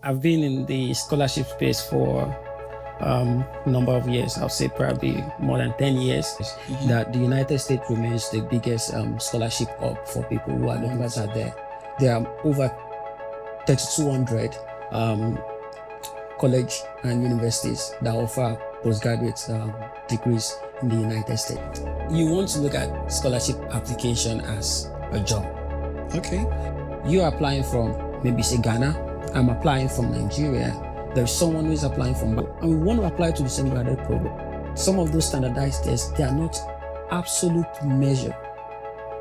I've been in the scholarship space for number of years. I'll say probably more than 10 years. That the United States remains the biggest scholarship hub for people who are members are there. There are over 3,200 college and universities that offer postgraduate degrees in the United States. You want to look at scholarship application as a job. Okay. You're applying from maybe say Ghana. I'm applying from Nigeria. There's someone who is applying from, and we want to apply to the same graduate program. Some of those standardized tests, they are not absolute measure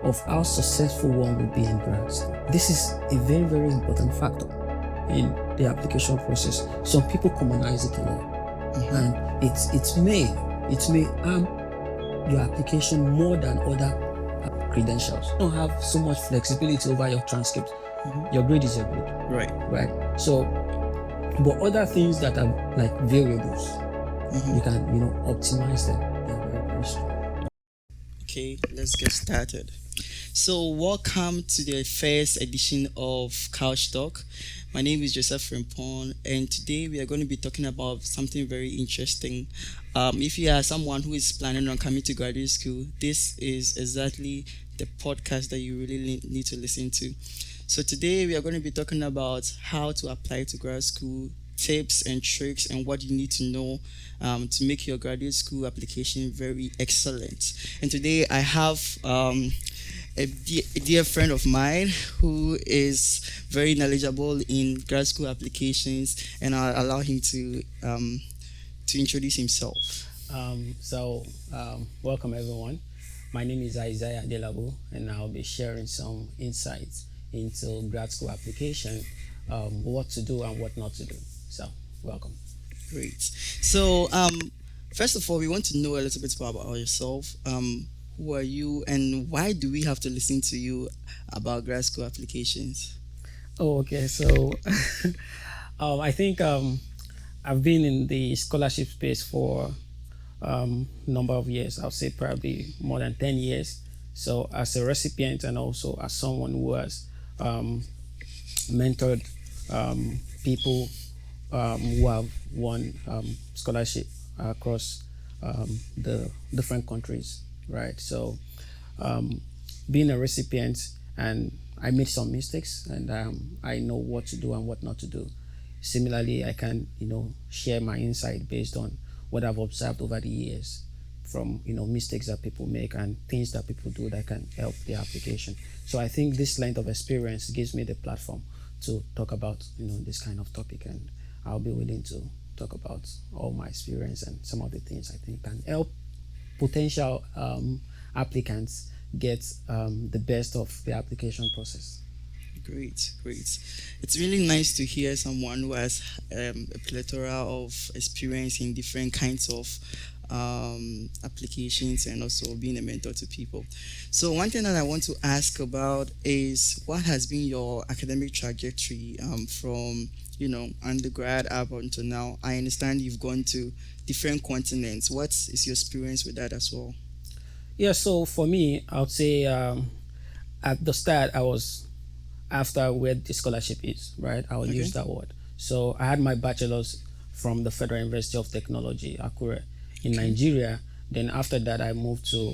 of how successful one will be in grad school. This is a very, very important factor in the application process. Some people commonize it a lot, and it may harm your application more than other credentials. You don't have so much flexibility over your transcript. Your grade is your grade. Right. So, but other things that are like variables, you can, optimize them. They're very, very strong. Okay, let's get started. So, welcome to the first edition of Couch Talk. My name is Joseph Frimpong, and today we are going to be talking about something very interesting. If you are someone who is planning on coming to graduate school, this is exactly the podcast that you really need to listen to. So today we are going to be talking about how to apply to grad school, tips and tricks, and what you need to know to make your graduate school application very excellent. And today I have a dear friend of mine who is very knowledgeable in grad school applications, and I'll allow him to introduce himself. Welcome everyone. My name is Isaiah Adelabu, and I'll be sharing some insights into grad school application, what to do and what not to do. So, welcome. Great. So, first of all, we want to know a little bit more about yourself. Who are you, and why do we have to listen to you about grad school applications? Oh, okay. So, I think I've been in the scholarship space for number of years. I'll say probably more than 10 years. So, as a recipient and also as someone who has mentored people who have won scholarship across the different countries, right? So being a recipient, and I made some mistakes, and I know what to do and what not to do. Similarly, I can share my insight based on what I've observed over the years from mistakes that people make and things that people do that can help the application. So I think this length of experience gives me the platform to talk about this kind of topic, and I'll be willing to talk about all my experience and some of the things I think can help potential applicants get the best of the application process. Great. It's really nice to hear someone who has a plethora of experience in different kinds of applications and also being a mentor to people. So one thing that I want to ask about is what has been your academic trajectory from undergrad up until now. I understand you've gone to different continents. What is your experience with that as well? Yeah, so for me, I would say at the start I was after where the scholarship is, right? I will use that word. So I had my bachelor's from the Federal University of Technology, Akure, in Nigeria. Then after that, I moved to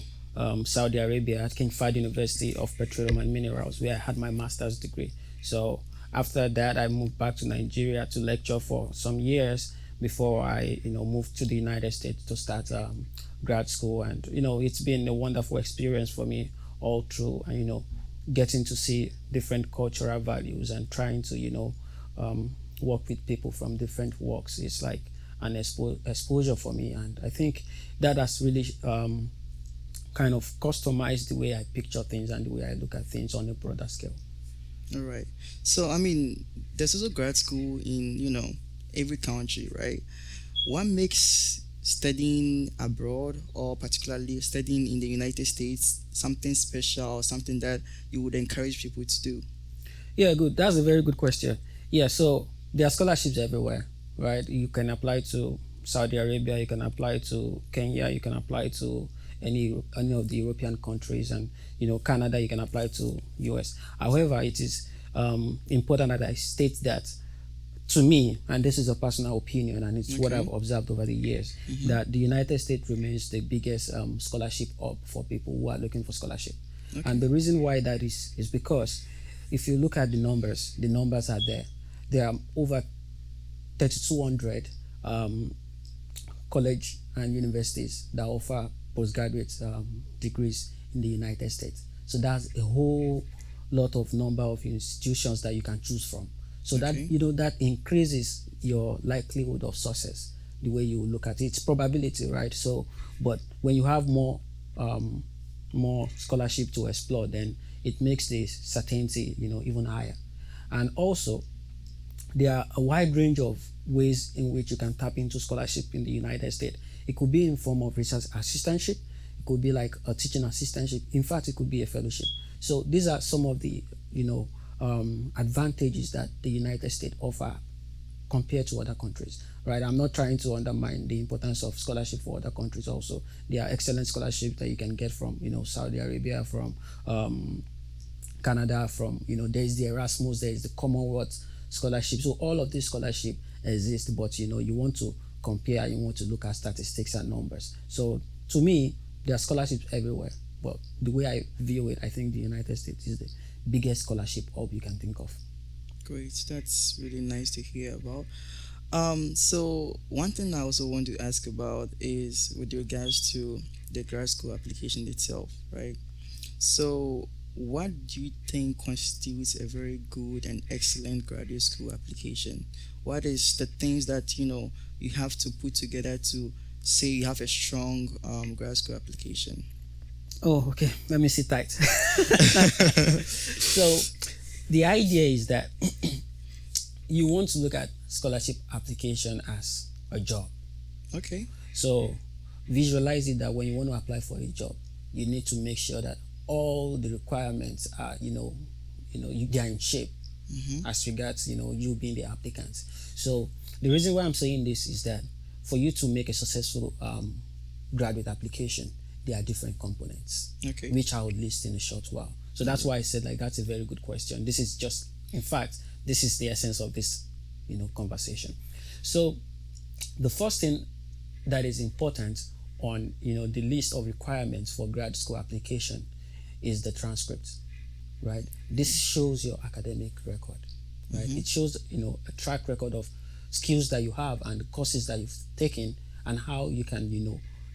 Saudi Arabia at King Fahd University of Petroleum and Minerals, where I had my master's degree. So after that, I moved back to Nigeria to lecture for some years before I, moved to the United States to start grad school. And it's been a wonderful experience for me all through, and getting to see different cultural values and trying to, work with people from different walks. It's like an exposure for me, and I think that has really kind of customized the way I picture things and the way I look at things on a broader scale. All right. So there's also grad school in every country, right? What makes studying abroad, or particularly studying in the United States, something special, something that you would encourage people to do? Yeah, good. That's a very good question. Yeah, so there are scholarships everywhere, right? You can apply to Saudi Arabia, you can apply to Kenya, you can apply to any of the European countries, and Canada, you can apply to U.S. However, it is important that I state that to me, and this is a personal opinion, and it's what I've Okay. observed over the years, Mm-hmm. that the United States remains the biggest scholarship hub for people who are looking for scholarship. And Okay. the reason why that is because if you look at the numbers are there. There are over 3,200 um, college and universities that offer postgraduate degrees in the United States. So that's a whole lot of number of institutions that you can choose from. So that Okay. that increases your likelihood of success. The way you look at it, it's probability, right? So, but when you have um, more scholarship to explore, then it makes the certainty even higher. And also, there are a wide range of ways in which you can tap into scholarship in the United States. It could be in form of research assistantship. It could be like a teaching assistantship. In fact, it could be a fellowship. So these are some of the advantages that the United States offer compared to other countries, right? I'm not trying to undermine the importance of scholarship for other countries. Also, there are excellent scholarships that you can get from Saudi Arabia, from Canada, from there is the Erasmus, there is the Commonwealth scholarship. So all of these scholarship exist, but you want to compare, you want to look at statistics and numbers. So to me, there are scholarships everywhere, but the way I view it, I think the United States is the biggest scholarship hub you can think of. Great. That's really nice to hear about. So one thing I also want to ask about is with regards to the grad school application itself, right? So, what do you think constitutes a very good and excellent graduate school application? What is the things that you have to put together to say you have a strong grad school application? Oh, okay. Let me sit tight. So the idea is that you want to look at scholarship application as a job. Okay. So visualize it that when you want to apply for a job, you need to make sure that all the requirements are, they are in shape Mm-hmm. as regards, you being the applicant. So the reason why I'm saying this is that for you to make a successful graduate application, there are different components, Okay. which I will list in a short while. So that's why I said like that's a very good question. This is just, in fact, this is the essence of this, conversation. So the first thing that is important on the list of requirements for grad school application is the transcript, right? This shows your academic record, right? Mm-hmm. It shows a track record of skills that you have and the courses that you've taken, and how you can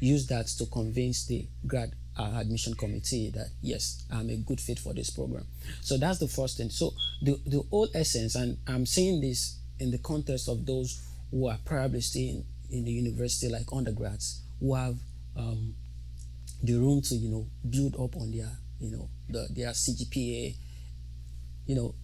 use that to convince the grad admission committee that yes, I'm a good fit for this program. So that's the first thing. So the whole essence, and I'm saying this in the context of those who are probably staying in the university like undergrads, who have the room to build up on their their CGPA.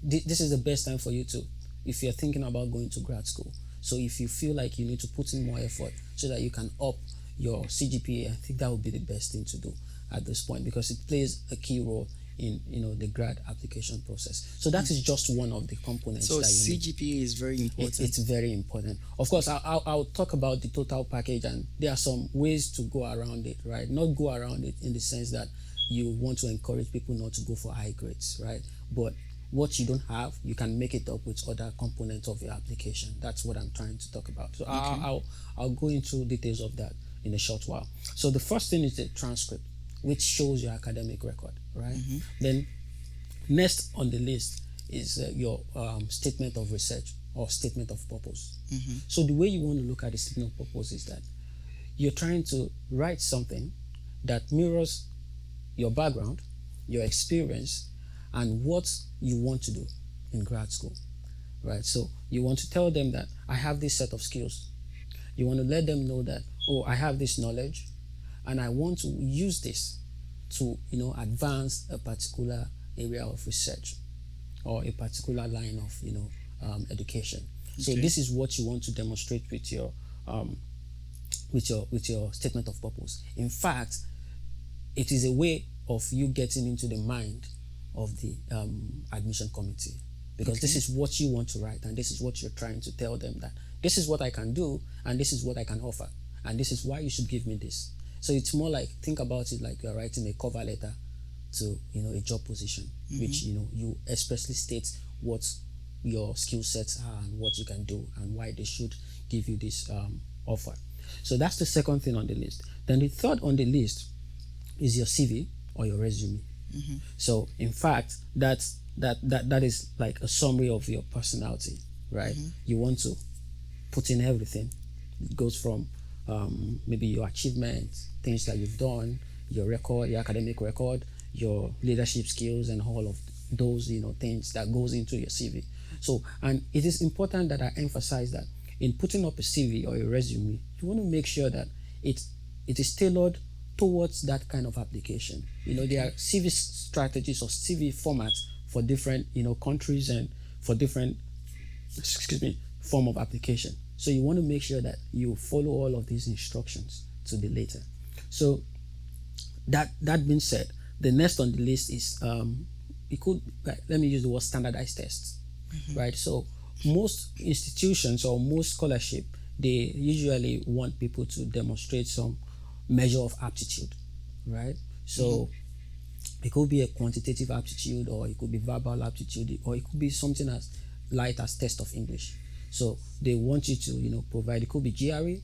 This is the best time for you to, if you're thinking about going to grad school. So if you feel like you need to put in more effort so that you can up your CGPA, I think that would be the best thing to do at this point, because it plays a key role in the grad application process. So that is just one of the components So that you need. CGPA is very It's important. very important. Of course, I'll talk about the total package, and there are some ways to go around it, right? Not go around it in the sense that you want to encourage people not to go for high grades, right? But what you don't have, you can make it up with other components of your application. That's what I'm trying to talk about. So Okay. I'll go into details of that in a short while. So the first thing is the transcript, which shows your academic record, right? Mm-hmm. Then next on the list is your statement of research or statement of purpose. Mm-hmm. So the way you want to look at the statement of purpose is that you're trying to write something that mirrors your background, your experience, and what you want to do in grad school, right? So you want to tell them that I have this set of skills. You want to let them know that, oh, I have this knowledge, and I want to use this to advance a particular area of research or a particular line of education. So Okay. this is what you want to demonstrate um, with your statement of purpose. In fact, it is a way of you getting into the mind of the admission committee, because this Okay. is what you want to write, and this is what you're trying to tell them, that this is what I can do, and this is what I can offer, and this is why you should give me this. So it's more like, think about it like you're writing a cover letter to a job position, Mm-hmm. which you expressly state what your skill sets are and what you can do and why they should give you this offer. So that's the second thing on the list. Then the third on the list is your CV or your resume. So in fact, that is like a summary of your personality, right? You want to put in everything. It goes from maybe your achievements, things that you've done, your record, your academic record, your leadership skills, and all of those things that goes into your CV. So, and it is important that I emphasize that in putting up a CV or a resume, you want to make sure that it it is tailored towards that kind of application. There are CV strategies or CV formats for different countries and for different excuse me form of application. So you want to make sure that you follow all of these instructions to the letter. So that being said, the next on the list is it could like, let me use the word standardized tests, right? So most institutions or most scholarship, they usually want people to demonstrate some measure of aptitude, right? So it could be a quantitative aptitude, or it could be verbal aptitude, or it could be something as light as test of English. So they want you to, provide. It could be GRE,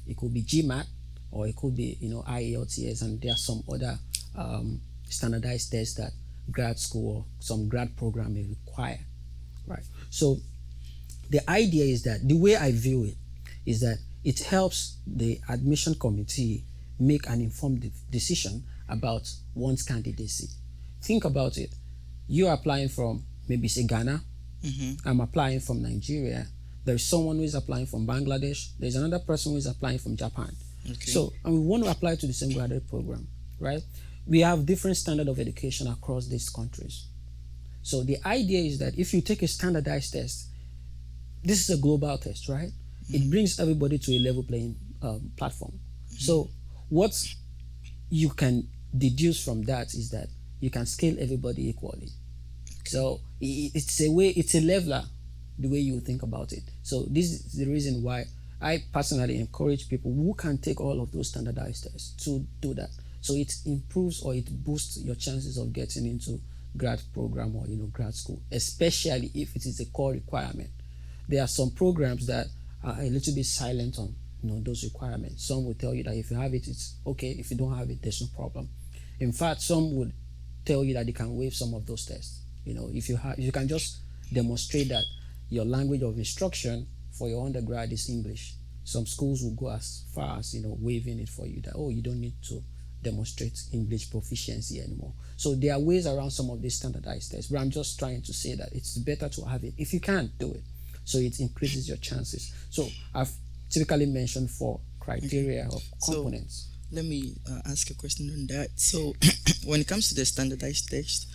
it could be GMAT, or it could be, IELTS, and there are some other standardized tests that grad school or some grad program may require, right? So the idea is that the way I view it is that it helps the admission committee make an informed decision about one's candidacy. Think about it. You're applying from maybe say Ghana. I'm applying from Nigeria. There's someone who is applying from Bangladesh. There's another person who is applying from Japan. Okay. So, and we want to apply to the same graduate program, right? We have different standard of education across these countries. So the idea is that if you take a standardized test, this is a global test, right? It brings everybody to a level playing platform. So what you can deduce from that is that you can scale everybody equally. So it's a way, it's a leveler, the way you think about it. So this is the reason why I personally encourage people who can take all of those standardized tests to do that. So it improves or it boosts your chances of getting into grad program or grad school, especially if it is a core requirement. There are some programs that are a little bit silent on those requirements. Some will tell you that if you have it, it's okay. If you don't have it, there's no problem. In fact, some would tell you that they can waive some of those tests. If you can just demonstrate that your language of instruction for your undergrad is English. Some schools will go as far as waiving it for you, that you don't need to demonstrate English proficiency anymore. So there are ways around some of these standardized tests, but I'm just trying to say that it's better to have it if you can do it. So it increases your chances. So I've typically mentioned 4 criteria of components. So let me ask a question on that. So when it comes to the standardized text,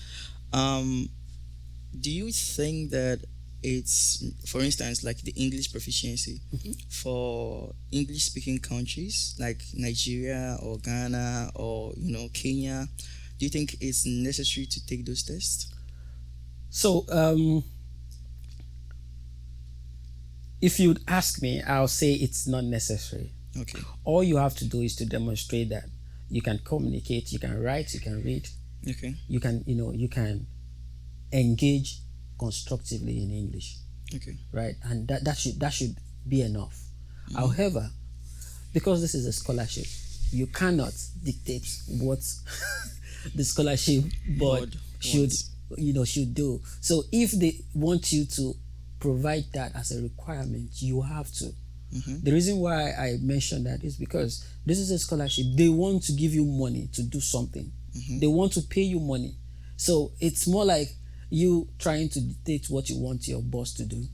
do you think that it's, for instance, like the English proficiency for English speaking countries like Nigeria or Ghana or Kenya, do you think it's necessary to take those tests? So if you'd ask me, I'll say it's not necessary. Okay. All you have to do is to demonstrate that you can communicate, you can write, you can read. Okay. You can engage constructively in English. Okay. Right? And that should be enough. However, because this is a scholarship, you cannot dictate what the scholarship board should do. So if they want you to provide that as a requirement, you have to. The reason why I mentioned that is because this is a scholarship. They want to give you money to do something. They want to pay you money. So it's more like you trying to dictate what you want your boss to do.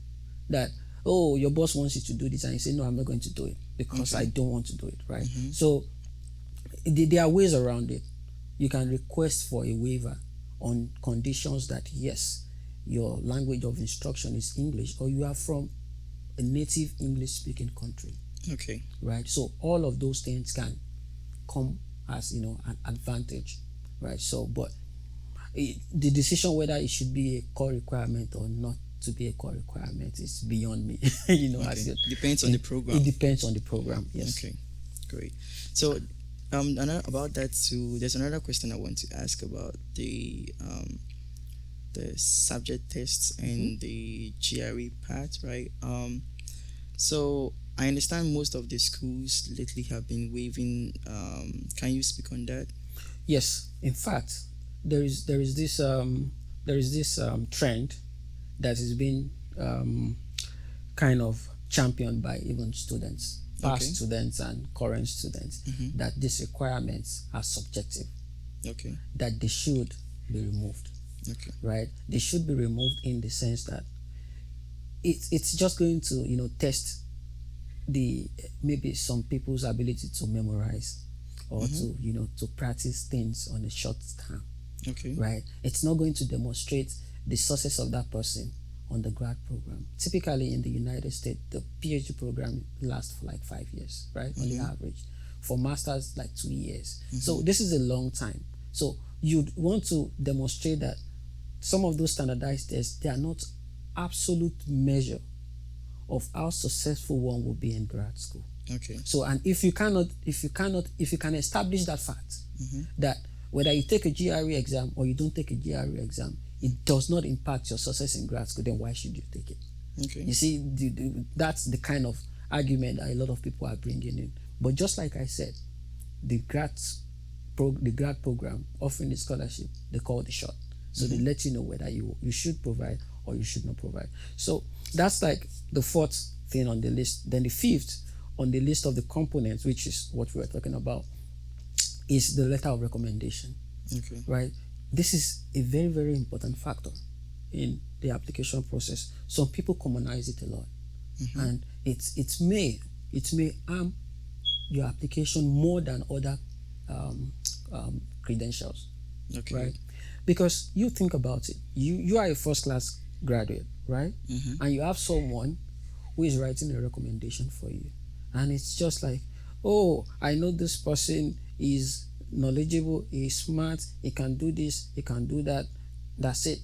That, your boss wants you to do this, and you say, no, I'm not going to do it because I don't want to do it, right? So there are ways around it. You can request for a waiver on conditions that, yes, your language of instruction is English, or you are from a native English-speaking country. Okay. Right? So all of those things can come as, an advantage, right? So, but the decision whether it should be a core requirement or not to be a core requirement is beyond me. Okay. Depends on the program. It depends on the program. Yes. Okay, great. So, about that too, there's another question I want to ask about the the subject tests Mm-hmm. and the GRE part, right? So I understand most of the schools lately have been waiving. Can you speak on that? Yes, in fact, there is this trend that is being kind of championed by even students, Okay. past students and current students, Mm-hmm. that these requirements are subjective, Okay. that they should be removed, Okay. right? They should be removed in the sense that it's just going to test the maybe some people's ability to memorize or Mm-hmm. to to practice things on a short time, Okay. right? It's not going to demonstrate the success of that person on the grad program. Typically in the United States, the PhD program lasts for like 5 years, right? On the Mm-hmm. average. For masters, like 2 years. Mm-hmm. So this is a long time. So you'd want to demonstrate that some of those standardized tests, they are not absolute measure of how successful one will be in grad school. Okay. So, and if you can establish that fact, Mm-hmm. that whether you take a GRE exam or you don't take a GRE exam, it does not impact your success in grad school, then why should you take it? Okay. You see, that's the kind of argument that a lot of people are bringing in. But just like I said, the the grad program offering the scholarship, they call the shot. So they Mm-hmm. let you know whether you should provide or you should not provide. So that's like the fourth thing on the list. Then the fifth on the list of the components, which is what we are talking about, is the letter of recommendation, Okay. right? This is a very, very important factor in the application process. Some people commonize it a lot, Mm-hmm. and it may harm your application more than other credentials, Okay. right? Because you think about it, you are a first class graduate, right? Mm-hmm. And you have someone who is writing a recommendation for you, and it's just like, oh, I know this person is knowledgeable, he's smart, he can do this, he can do that. That's it.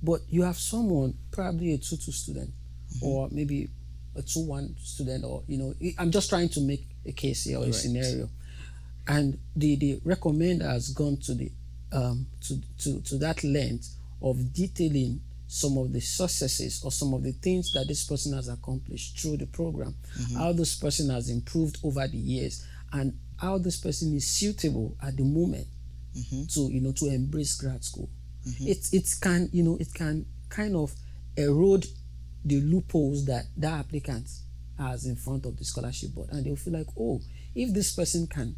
But you have someone, probably a 2-2 student, Mm-hmm. or maybe a 2-1 student, or I'm just trying to make a case here or a Right. scenario, and the recommender has gone to the to that length of detailing some of the successes or some of the things that this person has accomplished through the program, Mm-hmm. how this person has improved over the years, and how this person is suitable at the moment Mm-hmm. to to embrace grad school. Mm-hmm. It can kind of erode the loopholes that applicant has in front of the scholarship board, and they'll feel like, oh, if this person can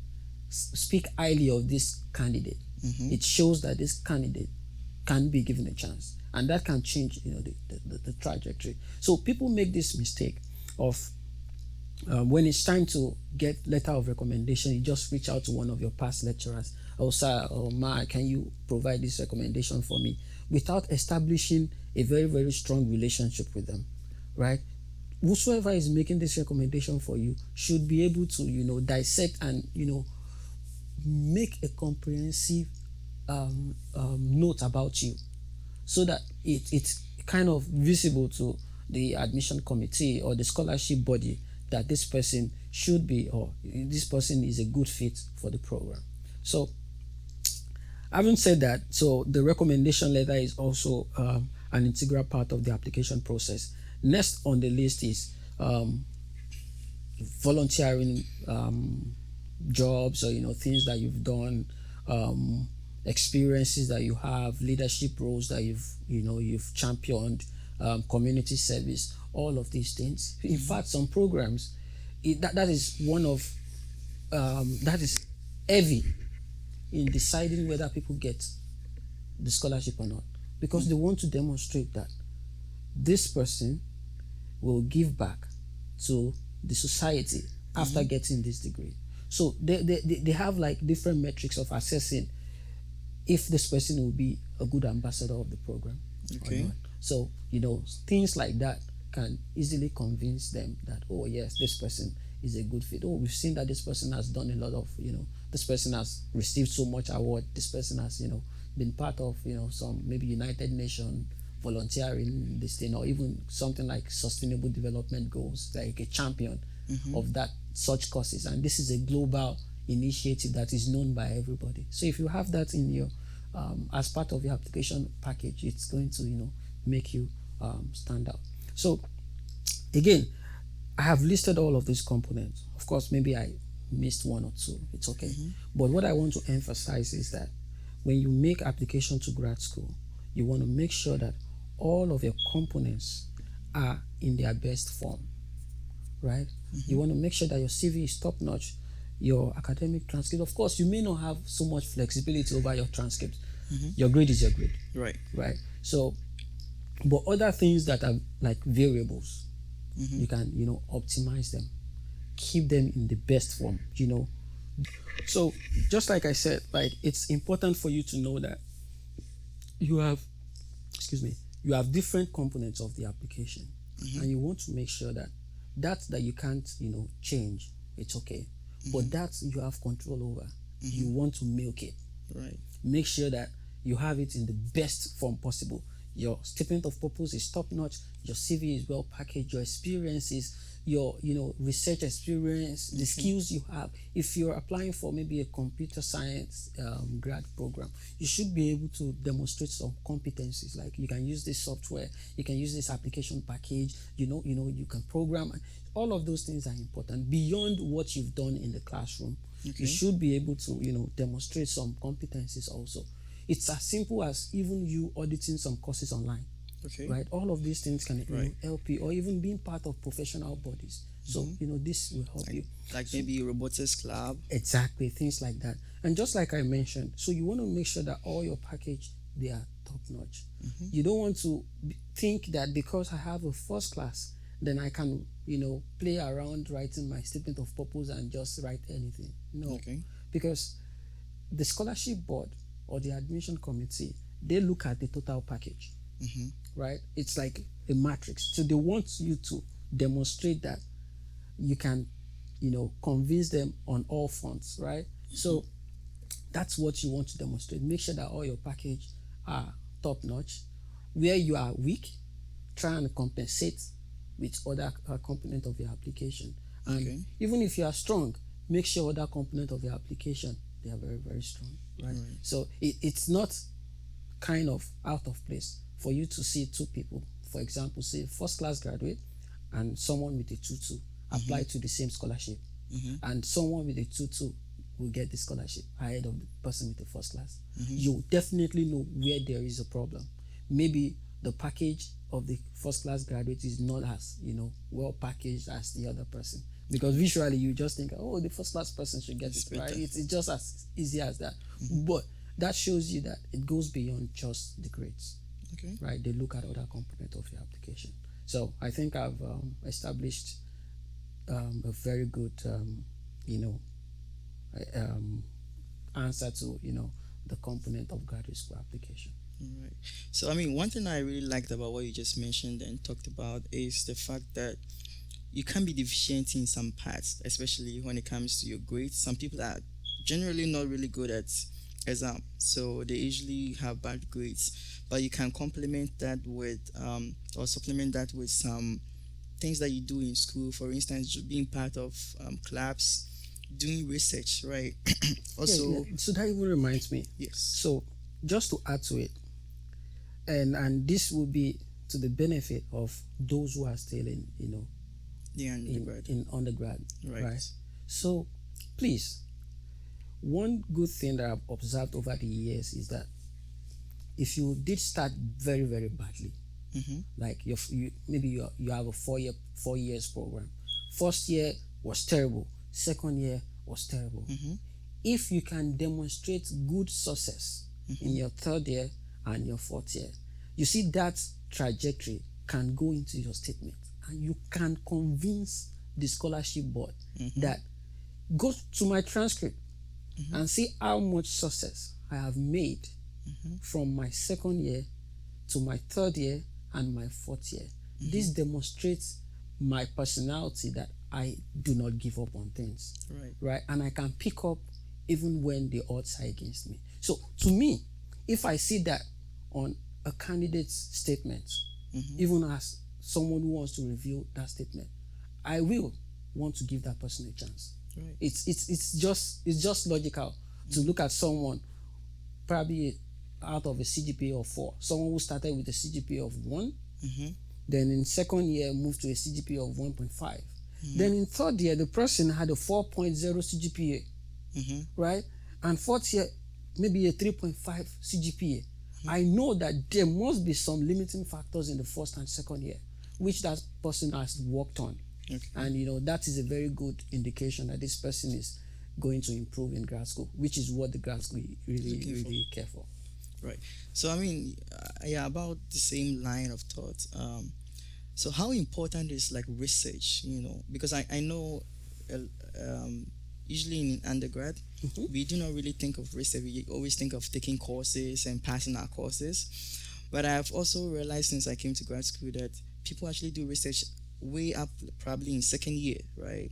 speak highly of this candidate, Mm-hmm. it shows that this candidate can be given a chance, and that can change the trajectory. So people make this mistake of when it's time to get letter of recommendation, you just reach out to one of your past lecturers. Oh, sir, or ma, can you provide this recommendation for me? Without establishing a very, very strong relationship with them, right? Whosoever is making this recommendation for you should be able to, dissect and, make a comprehensive note about you, so that it's kind of visible to the admission committee or the scholarship body that this person should be, or this person is a good fit for the program. So having said that, so the recommendation letter is also an integral part of the application process. Next on the list is volunteering jobs, or things that you've done, um, experiences that you have, leadership roles that you've championed, community service, all of these things. In Mm-hmm. fact, some programs, that is one of that is heavy in deciding whether people get the scholarship or not, because they want to demonstrate that this person will give back to the society after Mm-hmm. getting this degree. So they have like different metrics of assessing if this person will be a good ambassador of the program or Okay. not. So, things like that can easily convince them that, oh, yes, this person is a good fit. Oh, we've seen that this person has done a lot of, this person has received so much award. This person has, been part of, some maybe United Nations volunteering this thing, or even something like sustainable development goals, like a champion Mm-hmm. of that such causes. And this is a global initiative that is known by everybody. So if you have that in your as part of your application package, it's going to make you stand out. So again, I have listed all of these components. Of course, maybe I missed one or two. It's okay. But what I want to emphasize is that when you make application to grad school, you want to make sure that all of your components are in their best form, right? You want to make sure that your CV is top notch, your academic transcript. Of course, you may not have so much flexibility over your transcript. Your grade is your grade, Right. right? So, but other things that are like variables, you can optimize them, keep them in the best form. So just like I said, like it's important for you to know that you have, excuse me, you have different components of the application, and you want to make sure that that you can't change. It's okay, but that you have control over. You want to milk it. Right. Make sure that you have it in the best form possible. Your statement of purpose is top notch. Your CV is well packaged. Your experiences, your research experience, the skills you have. If you're applying for maybe a computer science grad program, you should be able to demonstrate some competencies. Like you can use this software, you can use this application package. You can program. All of those things are important beyond what you've done in the classroom. You should be able to demonstrate some competencies also. It's as simple as even you auditing some courses online. Okay. Right, all of these things can Right. help you, or even being part of professional bodies. So this will help you. Like maybe robotics club. Exactly, things like that. And just like I mentioned, so you want to make sure that all your package, they are top notch. You don't want to think that because I have a first class, then I can play around writing my statement of purpose and just write anything. No, Okay. because the scholarship board or the admission committee, they look at the total package, right? It's like a matrix. So they want you to demonstrate that you can, convince them on all fronts, right? So that's what you want to demonstrate. Make sure that all your package are top notch. Where you are weak, try and compensate with other component of your application. And Okay. even if you are strong, make sure other component of your application, they are very, very strong, right? So it's not kind of out of place for you to see two people, for example, say first class graduate and someone with a 2-2 apply to the same scholarship, and someone with a 2-2 will get the scholarship ahead of the person with the first class. You definitely know where there is a problem. Maybe the package of the first class graduate is not as well packaged as the other person, because visually you just think, oh, the first class person should get it, right? It's just as easy as that. But that shows you that it goes beyond just the grades. Okay. Right? They look at other component of your application. So I think I've established a very good answer to the component of graduate school application. Right. So, I mean, one thing I really liked about what you just mentioned and talked about is the fact that you can be deficient in some parts, especially when it comes to your grades. Some people are generally not really good at exam, so they usually have bad grades. But you can complement that with, or supplement that with some things that you do in school. For instance, being part of clubs, doing research, right? Also, yeah. So that even reminds me. yes. So just to add to it, and this will be to the benefit of those who are still in The undergrad. in undergrad, Right. right? So please, one good thing that I've observed over the years is that if you did start very, very badly, like you have a 4 years program, first year was terrible, second year was terrible. If you can demonstrate good success in your third year and your fourth year, you see that trajectory can go into your statement, and you can convince the scholarship board that go to my transcript and see how much success I have made from my second year to my third year and my fourth year. This demonstrates my personality, that I do not give up on things, right? And I can pick up even when the odds are against me. So to me, if I see that on a candidate's statement, even as someone who wants to review that statement, I will want to give that person a chance. Right. It's just logical to look at someone, probably out of a CGPA of 4. Someone who started with a CGPA of 1, Mm-hmm. then in second year moved to a CGPA of 1.5. Mm-hmm. Then in third year, the person had a 4.0 CGPA, Mm-hmm. right? And fourth year, maybe a 3.5 CGPA. Mm-hmm. I know that there must be some limiting factors in the first and second year, which that person has worked on. Okay. And that is a very good indication that this person is going to improve in grad school, which is what the grad school really, Looking for. really care for. Right. So I mean, yeah, about the same line of thought. So how important is like research? Because I know, uh, um, usually in undergrad, Mhm. we do not really think of research. We always think of taking courses and passing our courses. But I've also realized since I came to grad school that people actually do research way up, probably in second year, right?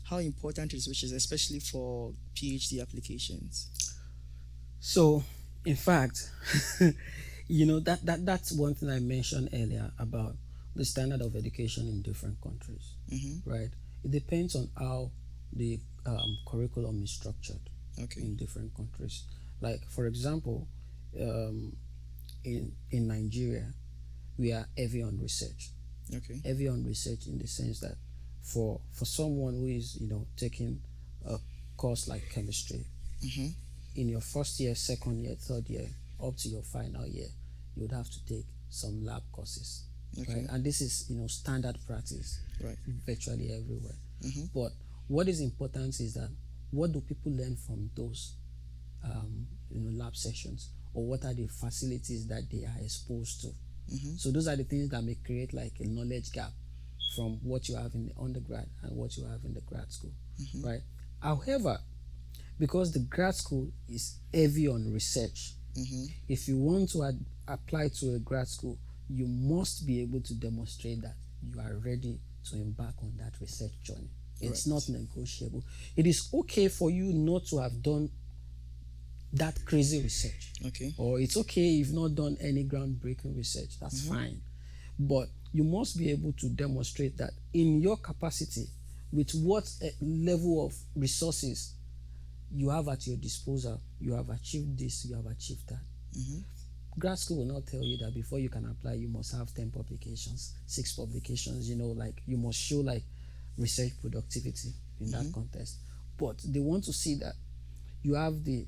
How important is research, especially for PhD applications? So, in fact, that's one thing I mentioned earlier about the standard of education in different countries, Mm-hmm. right? It depends on how the curriculum is structured Okay. in different countries. Like, for example, um, in Nigeria, we are heavy on research. Okay. Heavy on research in the sense that for someone who is taking a course like chemistry, Mm-hmm. in your first year, second year, third year, up to your final year, you would have to take some lab courses, right? Okay. And this is standard practice Right. virtually everywhere. Mm-hmm. But what is important is that what do people learn from those lab sessions, or what are the facilities that they are exposed to? Mm-hmm. So those are the things that may create like a knowledge gap from what you have in the undergrad and what you have in the grad school, Mm-hmm. right? However, because the grad school is heavy on research, Mm-hmm. if you want to apply to a grad school, you must be able to demonstrate that you are ready to embark on that research journey. It's not Right. negotiable. It is okay for you not to have done that crazy research, Okay. or it's okay if not done any groundbreaking research. That's Mm-hmm. fine. But you must be able to demonstrate that in your capacity, with what level of resources you have at your disposal, you have achieved this, you have achieved that. Mm-hmm. Grad school will not tell you that before you can apply, you must have 10 publications, 6 publications, like you must show like research productivity in that Mm-hmm. context. But they want to see that you have the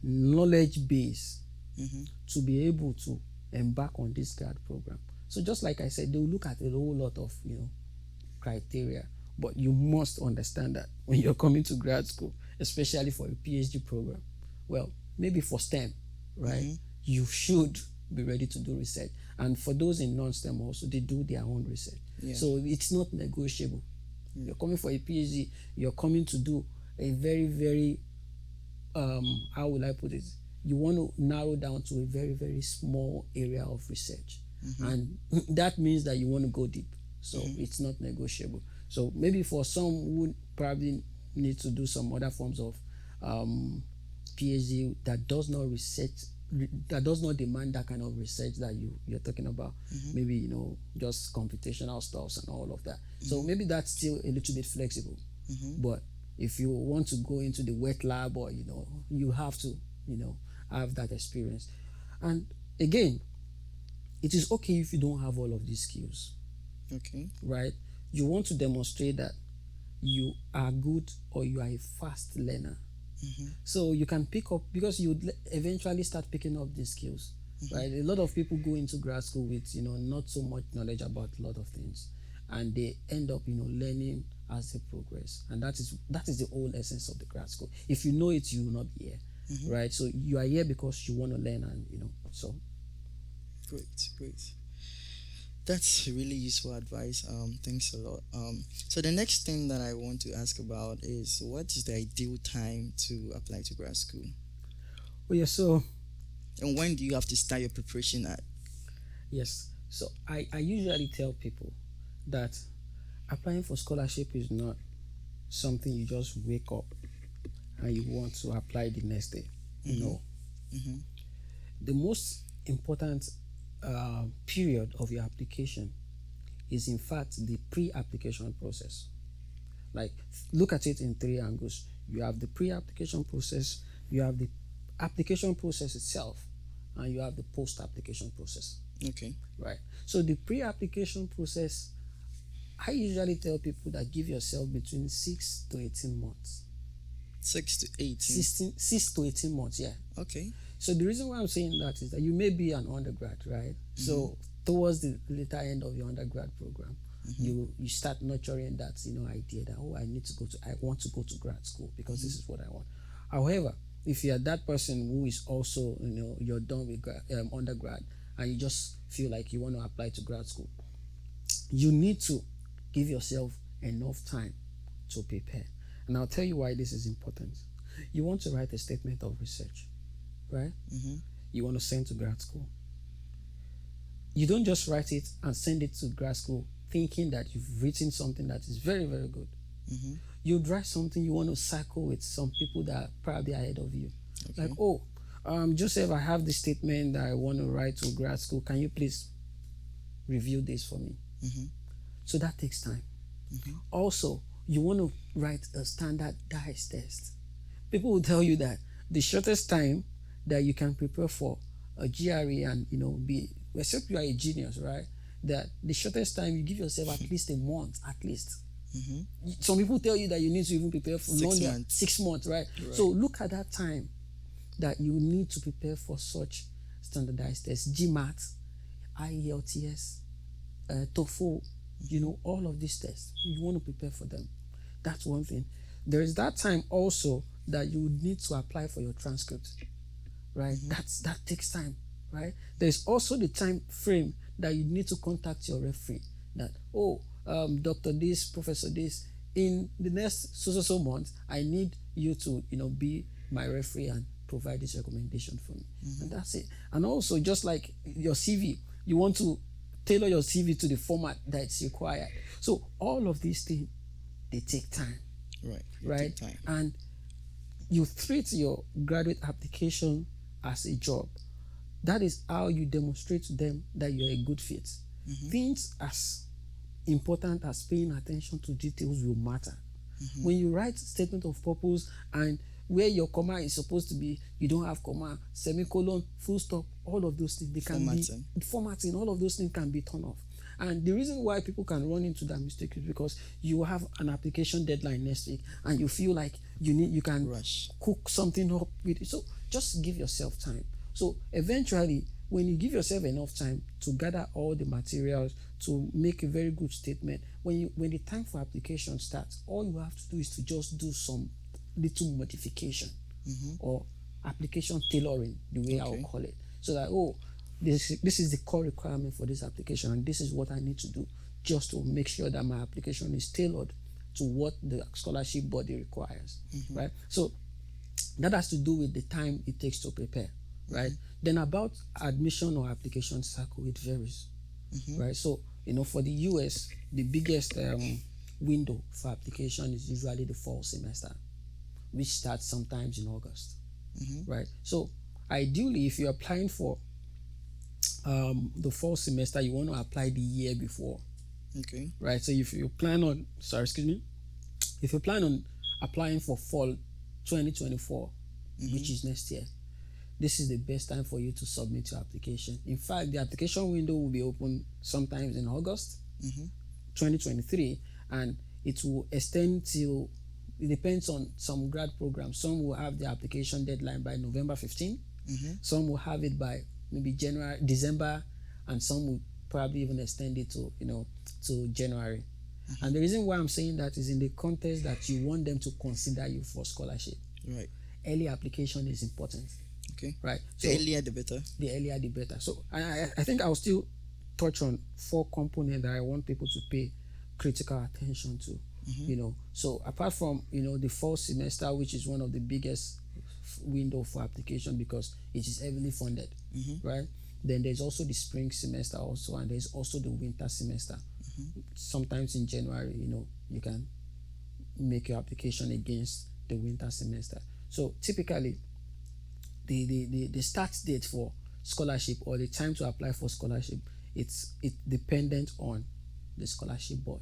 knowledge base Mm-hmm. to be able to embark on this grad program. So just like I said, they will look at a whole lot of criteria, but you must understand that when you're coming to grad school, especially for a PhD program, well, maybe for STEM, right? Mm-hmm. You should be ready to do research. And for those in non-STEM also, they do their own research. Yeah. So it's not negotiable. You're coming for a PhD, you're coming to do a very, very, how will I put it? You want to narrow down to a very, very small area of research. Mm-hmm. And that means that you want to go deep. So Mm-hmm. it's not negotiable. So maybe for some who probably need to do some other forms of PhD that does not research, that does not demand that kind of research that you're talking about. Mm-hmm. Maybe just computational stuffs and all of that. So maybe that's still a little bit flexible. Mm-hmm. But if you want to go into the wet lab, or you have to have that experience. And again, it is okay if you don't have all of these skills, Okay. right? You want to demonstrate that you are good, or you are a fast learner. Mm-hmm. So you can pick up, because you would eventually start picking up these skills, right? A lot of people go into grad school with not so much knowledge about a lot of things, and they end up learning as they progress. And that is the whole essence of the grad school. If you know it, you will not be here, right? So you are here because you want to learn, and so. Great. Great. That's really useful advice. Thanks a lot. So the next thing that I want to ask about is, what is the ideal time to apply to grad school, Oh yeah, so and when do you have to start your preparation at? yes, so I usually tell people that applying for scholarship is not something you just wake up and you want to apply the next day. No. Mm-hmm. The most important period of your application is in fact the pre-application process. Like, look at it in three angles. You have the pre-application process, you have the application process itself, and you have the post-application process. Okay. Right. So the pre-application process, I usually tell people that give yourself between 6 to 18 months. 6 to 18. 6 to 18 months, yeah. Okay. So the reason why I'm saying that is that you may be an undergrad, right? So towards the later end of your undergrad program, you start nurturing that idea that, oh, I want to go to grad school because this is what I want. However, if you are that person who is also you're done with undergrad and you just feel like you want to apply to grad school, you need to give yourself enough time to prepare. And I'll tell you why this is important. You want to write a statement of research, right? You want to send to grad school. You don't just write it and send it to grad school thinking that you've written something that is very, very good. You'd write something you want to cycle with some people that are probably ahead of you. Okay. Like, oh, Joseph, I have this statement that I want to write to grad school. Can you please review this for me? So that takes time. Also, you want to write a standardized test. People will tell you that the shortest time that you can prepare for a GRE and be, except you are a genius, right? That the shortest time you give yourself at least a month, at least. Some people tell you that you need to even prepare for 6 months, right? So look at that time that you need to prepare for such standardized tests. GMAT, IELTS, TOEFL, all of these tests. You want to prepare for them. That's one thing. There is that time also that you need to apply for your transcript, right? That takes time, right? There's also the time frame that you need to contact your referee that, oh, Dr. This, Professor This, in the next so month, I need you to, be my referee and provide this recommendation for me. And that's it. And also, just like your CV, you want to tailor your CV to the format that's required. So all of these things, they take time. Right? Take time. And you treat your graduate application as a job. That is how you demonstrate to them that you're a good fit. Things as important as paying attention to details will matter. When you write statement of purpose and where your comma is supposed to be, you don't have comma, semicolon, full stop, all of those things, they can be formatting, all of those things can be turned off. And the reason why people can run into that mistake is because you have an application deadline next week and you feel like you can rush, cook something up with it. So just give yourself time. So eventually, when you give yourself enough time to gather all the materials to make a very good statement, when the time for application starts, all you have to do is to just do some little modification or application tailoring, the way I will call it. So that, oh, this is the core requirement for this application and this is what I need to do just to make sure that my application is tailored to what the scholarship body requires, right? So that has to do with the time it takes to prepare, right? Then about admission or application cycle, it varies, right? So, for the US, the biggest window for application is usually the fall semester, which starts sometimes in August, right? So ideally, if you're applying for the fall semester, you want to apply the year before, right? So if you plan on, if you plan on applying for fall 2024, which is next year, this is the best time for you to submit your application. In fact, the application window will be open sometimes in August 2023, and it will extend till, it depends on some grad programs. Some will have the application deadline by November 15. Some will have it by maybe December, and some will probably even extend it to January. And the reason why I'm saying that is in the context that you want them to consider you for scholarship. Right. Early application is important. Right. So the earlier the better. The earlier the better. So I think I'll still touch on 4 components that I want people to pay critical attention to. So apart from the fall semester, which is one of the biggest window for application because it is heavily funded, right? Then there's also the spring semester also, and there's also the winter semester. Sometimes in January, you can make your application against the winter semester. So typically, the start date for scholarship or the time to apply for scholarship, it's dependent on the scholarship board,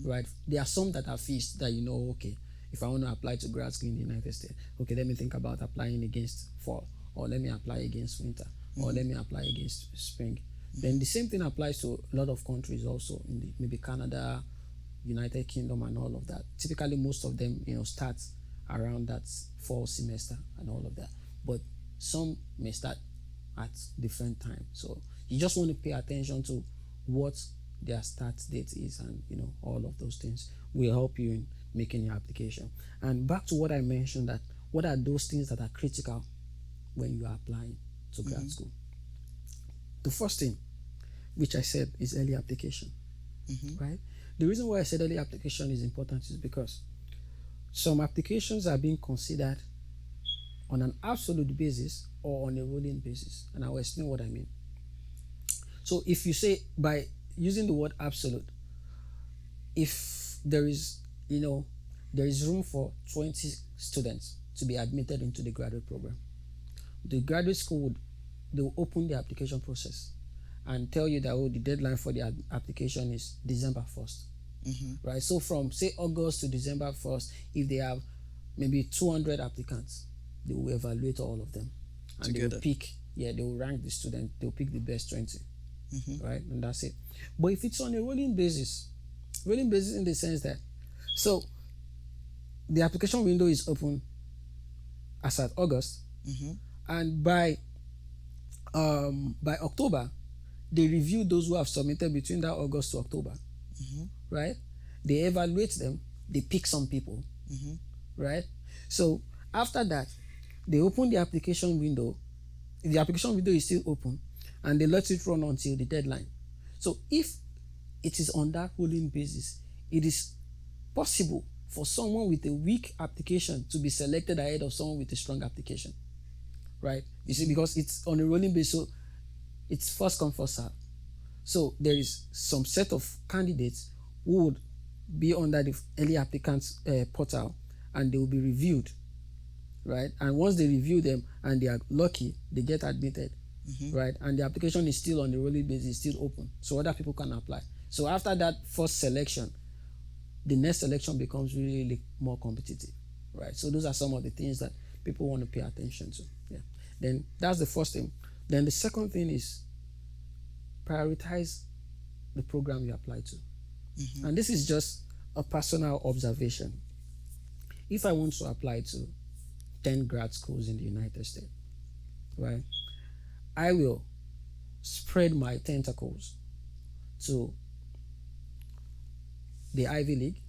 right? There are some that are fixed that okay, if I want to apply to grad school in the United States, okay, let me think about applying against fall or let me apply against winter. or let me apply against spring. Then the same thing applies to a lot of countries also in maybe Canada, United Kingdom, and all of that. Typically, most of them, start around that fall semester and all of that. But some may start at different times. So you just want to pay attention to what their start date is, and all of those things will help you in making your application. And back to what I mentioned, that what are those things that are critical when you are applying to grad school? The first thing, which I said, is early application, right? The reason why I said early application is important is because some applications are being considered on an absolute basis or on a rolling basis, and I'll explain what I mean. So if you say, by using the word absolute, if there is room for 20 students to be admitted into the graduate program, the graduate school they will open the application process and tell you that, the deadline for the application is December 1st. Right? So from, say, August to December 1st, if they have maybe 200 applicants, they will evaluate all of them. And they will pick, they will rank the student, they will pick the best 20. Right? And that's it. But if it's on a rolling basis in the sense that, so the application window is open as at August, and by October, they review those who have submitted between that August to October, right? They evaluate them, they pick some people, right? So after that, they open the application window. The application window is still open, and they let it run until the deadline. So if it is on that rolling basis, it is possible for someone with a weak application to be selected ahead of someone with a strong application, right? You see, because it's on a rolling basis, so it's first come, first serve. So there is some set of candidates who would be under the early applicants portal, and they will be reviewed, right? And once they review them and they are lucky, they get admitted, right? And the application is still on the rolling basis, still open, so other people can apply. So after that first selection, the next selection becomes really, really more competitive, right? So those are some of the things that people want to pay attention to. Yeah. Then that's the first thing. Then the second thing is prioritize the program you apply to. And this is just a personal observation. If I want to apply to 10 grad schools in the United States, right, I will spread my tentacles to the Ivy League,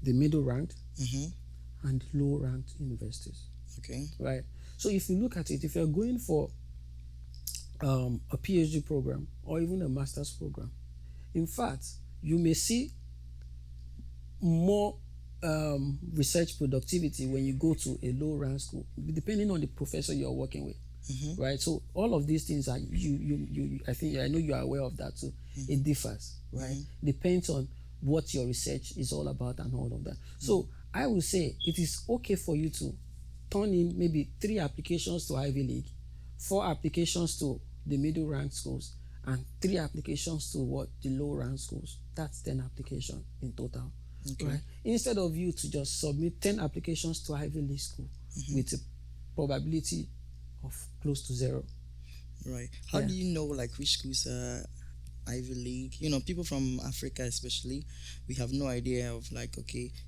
the middle ranked, and low ranked universities. Right. So if you look at it, if you're going for a PhD program or even a master's program, in fact, you may see more research productivity when you go to a low rank school, depending on the professor you're working with. Right. So all of these things are I know you are aware of that too. It differs, right? Depends on what your research is all about and all of that. So I will say it is okay for you to turn in maybe 3 applications to Ivy League, 4 applications to the middle ranked schools, and 3 applications to the low ranked schools. That's 10 applications in total. Right? Instead of you to just submit 10 applications to Ivy League school with a probability of close to 0. Right. How do you know which schools are Ivy League? People from Africa especially, we have no idea of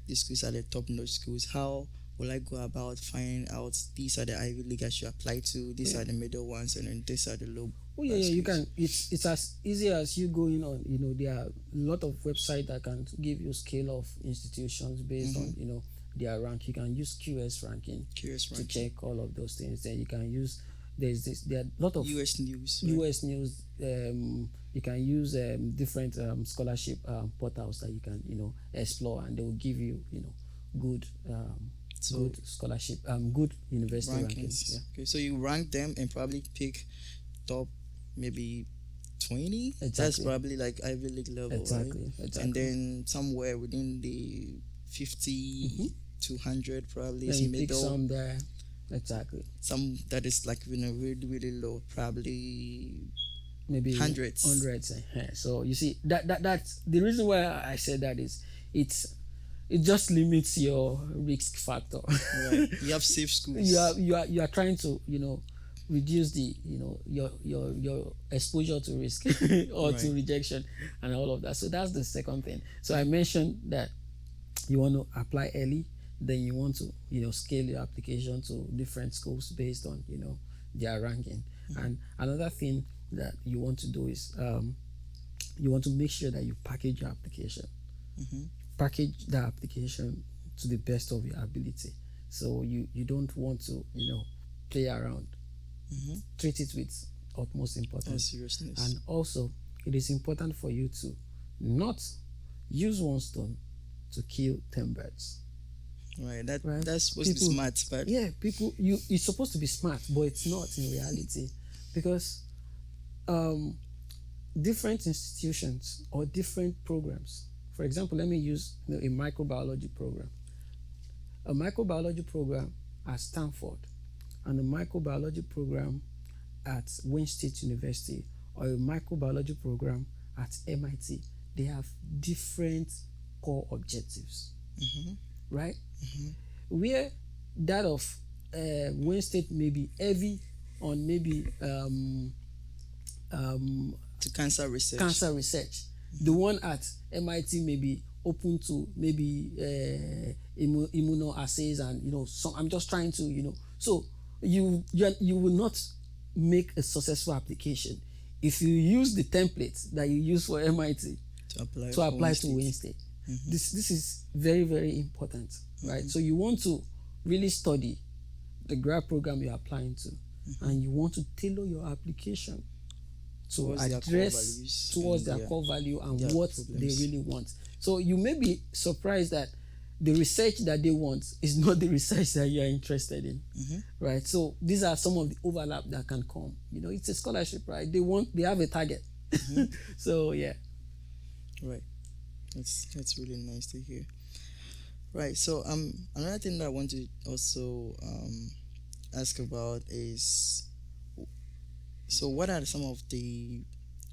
these schools are the top-notch schools. How will I go about finding out these are the Ivy League I should apply to, these are the middle ones, and then these are the low? You can. It's as easy as you going on. There are a lot of websites that can give you scale of institutions based on their rank. You can use QS ranking to check all of those things. Then you can use there are a lot of U.S. news. Right? U.S. news. You can use different scholarship portals that you can explore, and they will give you good good scholarship good university rankings. Yeah. Okay, so you rank them and probably pick top maybe 20. Exactly. That's probably Ivy League level, exactly. Right? Exactly. And then somewhere within the 50 to 100 probably is middle. Pick some there. Exactly. Some that is really, really low, probably maybe hundreds. So you see that's the reason why I said that is it just limits your risk factor. Right. You have safe schools. You are trying to reduce the your exposure to risk or to Right. rejection and all of that. So that's the second thing. So I mentioned that you want to apply early, then you want to scale your application to different schools based on their ranking. And another thing that you want to do is you want to make sure that you package your application, package the application to the best of your ability. So you don't want to play around. Treat it with utmost Oh, importance. seriousness. And also, it is important for you to not use one stone to kill 10 birds. Right. That Right? that's supposed to be People, smart, but yeah, people, it's supposed to be smart, but it's not in reality, because um, different institutions or different programs. For example, let me use a microbiology program. A microbiology program at Stanford and a microbiology program at Wayne State University or a microbiology program at MIT, they have different core objectives, right? Where that of Wayne State may be heavy on maybe to cancer research. cancer research. The one at MIT may be open to maybe immunoassays and so I'm just trying to so you will not make a successful application if you use the template that you use for MIT To apply to for apply Wednesday. to Wayne State. This is very, very important, right? So you want to really study the grad program you're applying to, and you want to tailor your application to Towards their core address values towards and their core value and their what problems. they really want. So you may be surprised that the research that they want is not the research that you are interested in, right? So these are some of the overlap that can come. It's a scholarship, right? They have a target. So yeah. Right. That's really nice to hear. Right. So another thing that I want to also ask about is, so what are some of the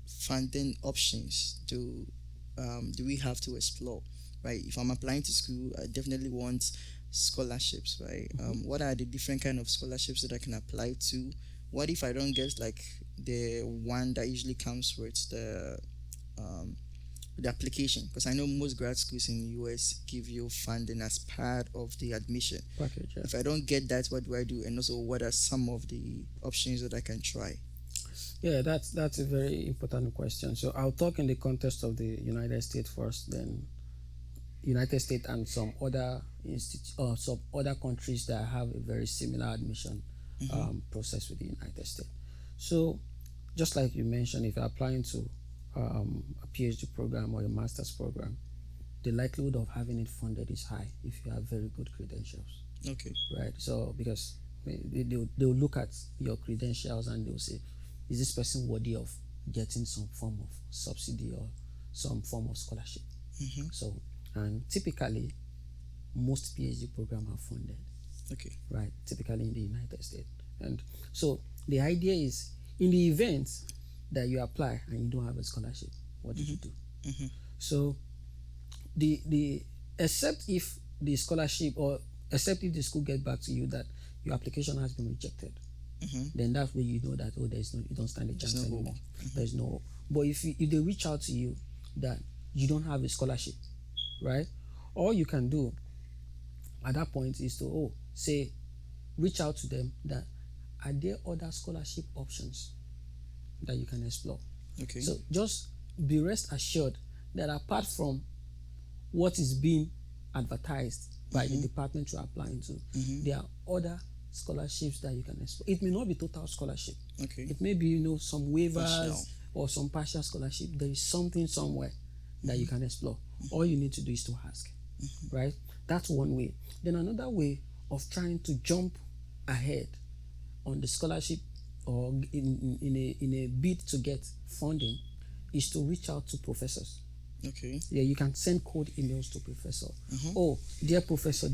funding options do we have to explore? Right. If I'm applying to school, I definitely want scholarships. Right. What are the different kind of scholarships that I can apply to? What if I don't get like the one that usually comes with um, the application? Because I know most grad schools in the US give you funding as part of the admission. Package, yeah. If I don't get that, what do I do? And also, what are some of the options that I can try? Yeah, that's a very important question. So I'll talk in the context of the United States first, then United States and some other or some other countries that have a very similar admission process with the United States. So just like you mentioned, if you're applying to a PhD program or a master's program, the likelihood of having it funded is high if you have very good credentials, Okay. right? So because they'll look at your credentials and they'll say, is this person worthy of getting some form of subsidy or some form of scholarship? So, and typically, most PhD programs are funded, Okay. right? Typically in the United States. And so the idea is, in the event that you apply and you don't have a scholarship, what do you do? So the except if the scholarship or except if the school get back to you that your application has been rejected, then that's where you know that you don't stand a chance no hope. anymore. There's no hope. But if they reach out to you that you don't have a scholarship, right? All you can do at that point is to say reach out to them that are there other scholarship options that you can explore. Okay. So just be rest assured that apart from what is being advertised by the department you're applying to, there are other scholarships that you can explore. It may not be total scholarship. Okay. It may be some waivers Partial. or some partial scholarship. There is something somewhere that you can explore. All you need to do is to ask, right? That's one way. Then another way of trying to jump ahead on the scholarship or in a bid to get funding is to reach out to professors. Okay. Yeah, you can send cold emails to professor. Oh, dear professor,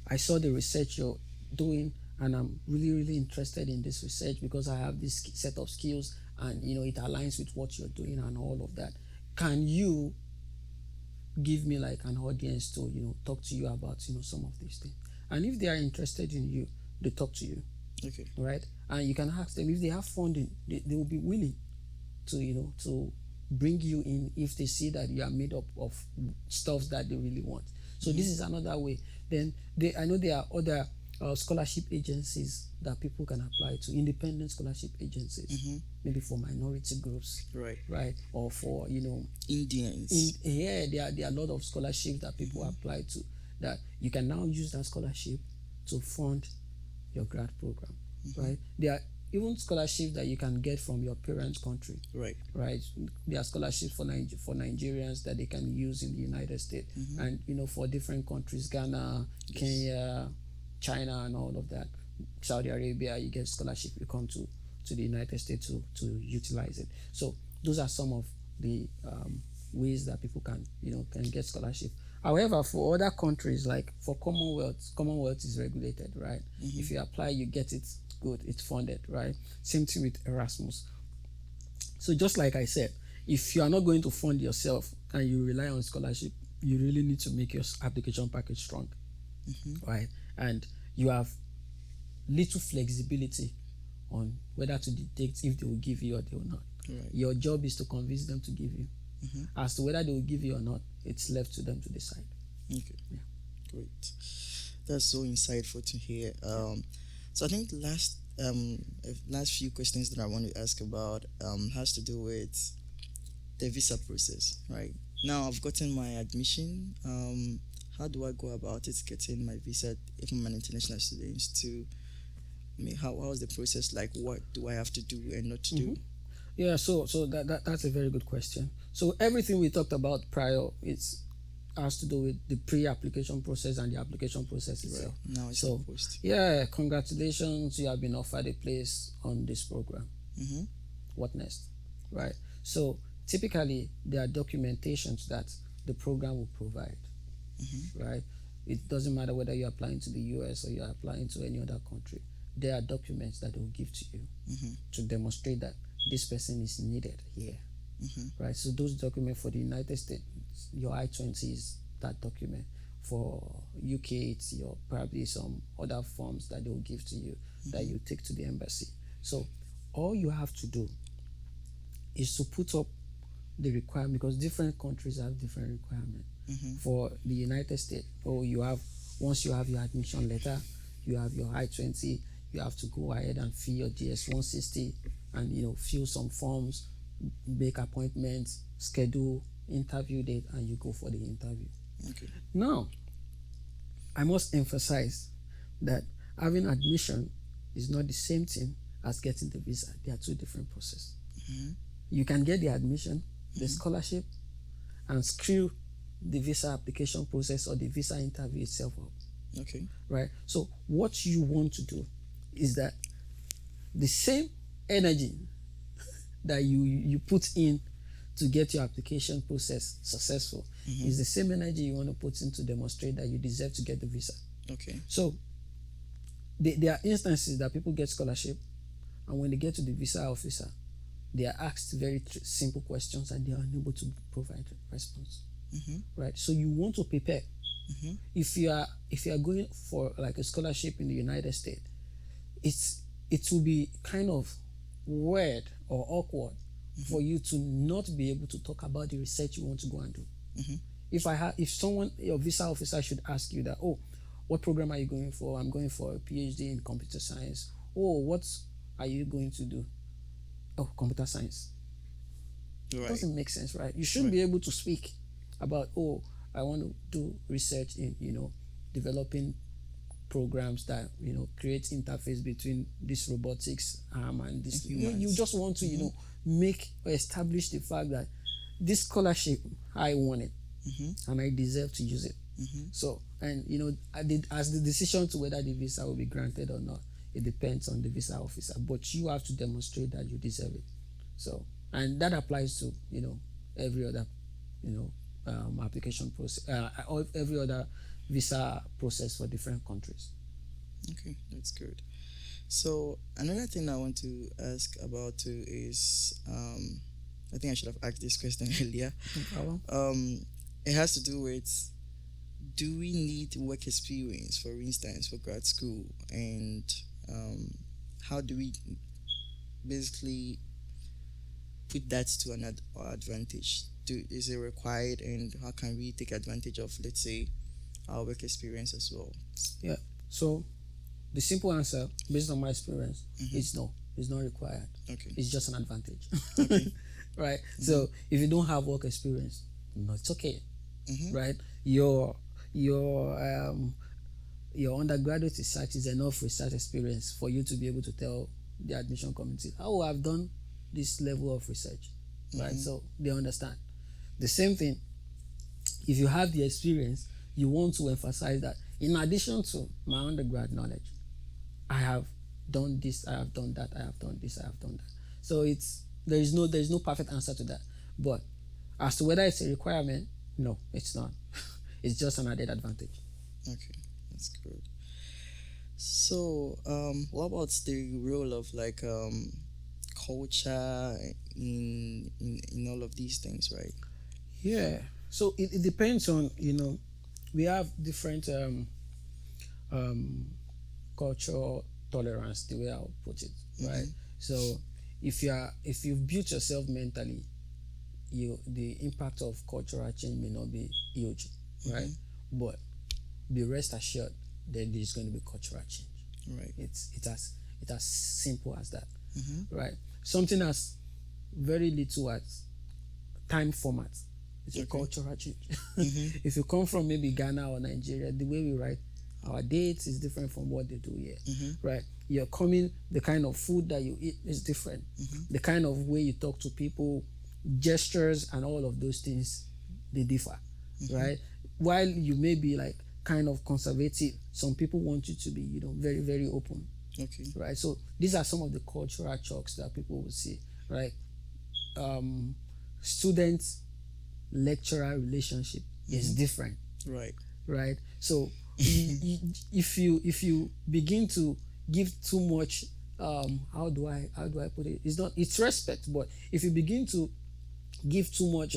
I saw the research you're doing and I'm really, really interested in this research because I have this set of skills and it aligns with what you're doing and all of that. Can you give me like an audience to talk to you about some of these things? And if they are interested in you, they talk to you. Okay. right? And you can ask them if they have funding, they will be willing to to bring you in if they see that you are made up of stuff that they really want. So this is another way. Then I know there are other scholarship agencies that people can apply to, independent scholarship agencies, maybe for minority groups, Right. right? Or for Indians. yeah, there are a lot of scholarships that people apply to, that you can now use that scholarship to fund your grad program, right? There are even scholarships that you can get from your parents' country, Right. right? There are scholarships for for Nigerians that they can use in the United States, and for different countries, Ghana, Yes. Kenya, China, and all of that. Saudi Arabia, you get scholarship. You come to the United States to utilize it. So those are some of the ways that people can get scholarship. However, for other countries, like for Commonwealth is regulated, right? If you apply, you get it. Good, it's funded, right? Same thing with Erasmus. So just like I said, if you are not going to fund yourself and you rely on scholarship, you really need to make your application package strong, right? And you have little flexibility on whether to detect if they will give you or they will not. Right. Your job is to convince them to give you. As to whether they will give you or not, it's left to them to decide. Okay. Yeah. Great. That's so insightful to hear. So I think last few questions that I want to ask about has to do with the visa process. Right now, I've gotten my admission. How do I go about it getting my visa if I'm an international student? To I mean, how's the process like? What do I have to do and not to do? Yeah, so that's a very good question. So everything we talked about prior, it's has to do with the pre-application process and the application process Right itself. now, it's So the post. yeah, congratulations, you have been offered a place on this program. Mm-hmm. What next, right? So typically there are documentations that the program will provide, right? It doesn't matter whether you're applying to the US or you're applying to any other country. There are documents that they will give to you to demonstrate that this person is needed here, right? So those documents for the United States, your I-20 is that document. For UK, it's your probably some other forms that they will give to you that you take to the embassy. So all you have to do is to put up the requirement, because different countries have different requirements. For the United States, once you have your admission letter, you have your I-20, you have to go ahead and fill your DS-160 and fill some forms, make appointments, schedule interview date, and you go for the interview. Okay. Now, I must emphasize that having admission is not the same thing as getting the visa. They are two different processes. You can get the admission, the scholarship, and screw the visa application process or the visa interview itself up. Okay. Right? So what you want to do is that the same energy that you put in to get your application process successful is the same energy you want to put in to demonstrate that you deserve to get the visa. Okay. So there are instances that people get scholarship, and when they get to the visa officer, they are asked very simple questions and they are unable to provide response. Right? So you want to prepare. If you are going for like a scholarship in the United States, it will be kind of weird or awkward for you to not be able to talk about the research you want to go and do. If someone, your visa officer should ask you that, oh, what program are you going for? I'm going for a PhD in computer science. Oh, what are you going to do? Oh, computer science. Right. It doesn't make sense, right? You should be able to speak about, oh, I want to do research in developing programs that create interface between this robotics arm and this. You just want to make or establish the fact that this scholarship, I want it, and I deserve to use it. So, and as the decision to whether the visa will be granted or not, it depends on the visa officer, but you have to demonstrate that you deserve it. So, and that applies to every other application process, or every other visa process for different countries. Okay, that's good. So another thing I want to ask about too is I think I should have asked this question earlier. No problem. It has to do with, do we need work experience, for instance, for grad school? And how do we basically put that to an advantage? Is it required, and how can we take advantage of, let's say, our work experience as well? Yeah. So the simple answer, based on my experience, Mm-hmm. is no. It's not required. Okay. It's just an advantage. Okay. Right. So if you don't have work experience, no, it's okay. Mm-hmm. Right. Your your um your undergraduate research is enough research experience for you to be able to tell the admission committee, oh, I've done this level of research. Right. Mm-hmm. So they understand. The same thing, if you have the experience, you want to emphasize that in addition to my undergrad knowledge, I have done this, I have done that, I have done this, I have done that. So there is no perfect answer to that. But as to whether it's a requirement, no, it's not. It's just an added advantage. Okay, that's good. So, what about the role of like culture in all of these things, right? Yeah. So it depends on, we have different um, cultural tolerance, the way I'll put it, right? Mm-hmm. So if you've built yourself mentally, the impact of cultural change may not be huge, right? But be rest assured that there's going to be cultural change. Right. It's as simple as that, Mm-hmm. right? Something as very little as time format is a Okay. cultural change. Mm-hmm. If you come from maybe Ghana or Nigeria, the way we write our dates is different from what they do here, Mm-hmm. right? You're coming, the kind of food that you eat is different. The kind of way you talk to people, gestures, and all of those things, they differ, right? While you may be like kind of conservative, some people want you to be, very, very open, Okay. right? So these are some of the cultural shocks that people will see, right? Student lecturer relationship is different, Right. right? So if you begin to give too much, how do I put it? It's respect, but if you begin to give too much